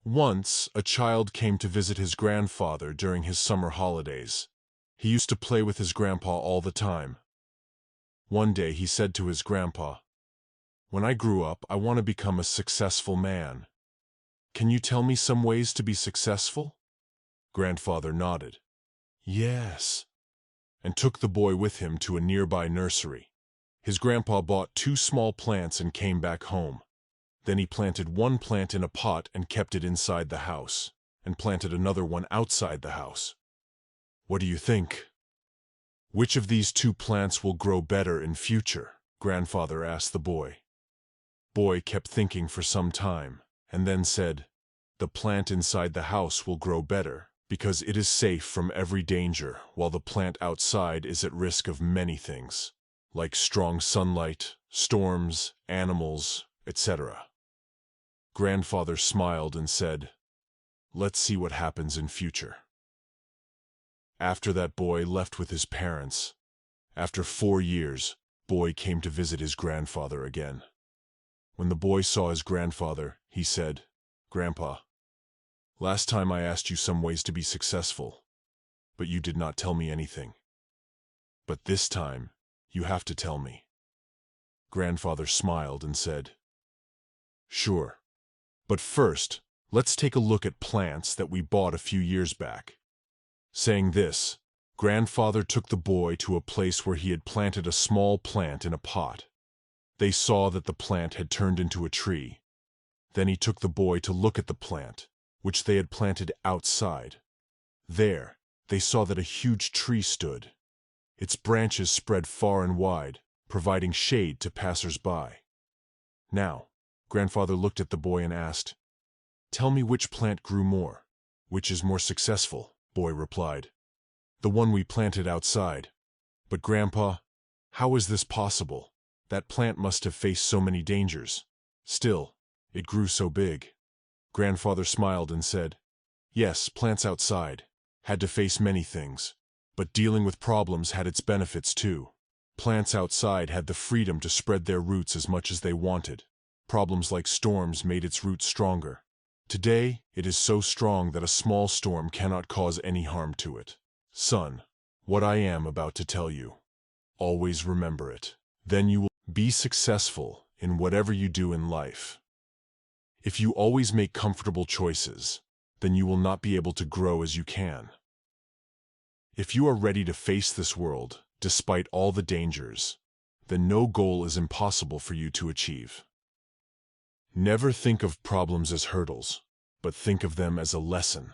Once, a child came to visit his grandfather during his summer holidays. He used to play with his grandpa all the time. One day he said to his grandpa, "When I grew up, I want to become a successful man. Can you tell me some ways to be successful?" Grandfather nodded. "Yes," and took the boy with him to a nearby nursery. His grandpa bought 2 small plants and came back home. Then he planted one plant in a pot and kept it inside the house, and planted another one outside the house. "What do you think? Which of these 2 plants will grow better in future?" Grandfather asked the boy. Boy kept thinking for some time, and then said, "The plant inside the house will grow better, because it is safe from every danger, while the plant outside is at risk of many things, like strong sunlight, storms, animals, etc." Grandfather smiled and said, "Let's see what happens in future." After that, boy left with his parents. After 4 years, boy came to visit his grandfather again. When the boy saw his grandfather, he said, "Grandpa, last time I asked you some ways to be successful, but you did not tell me anything. But this time, you have to tell me." Grandfather smiled and said, "Sure. But first, let's take a look at plants that we bought a few years back." Saying this, Grandfather took the boy to a place where he had planted a small plant in a pot. They saw that the plant had turned into a tree. Then he took the boy to look at the plant, which they had planted outside. There, they saw that a huge tree stood. Its branches spread far and wide, providing shade to passers-by. Now, Grandfather looked at the boy and asked, "Tell me which plant grew more. Which is more successful?" Boy replied, "The one we planted outside." "But Grandpa, how is this possible? That plant must have faced so many dangers. Still, it grew so big." Grandfather smiled and said, "Yes, plants outside had to face many things, but dealing with problems had its benefits too. Plants outside had the freedom to spread their roots as much as they wanted. Problems like storms made its roots stronger. Today, it is so strong that a small storm cannot cause any harm to it. Son, what I am about to tell you, always remember it. Then you will be successful in whatever you do in life. If you always make comfortable choices, then you will not be able to grow as you can. If you are ready to face this world, despite all the dangers, then no goal is impossible for you to achieve. Never think of problems as hurdles, but think of them as a lesson.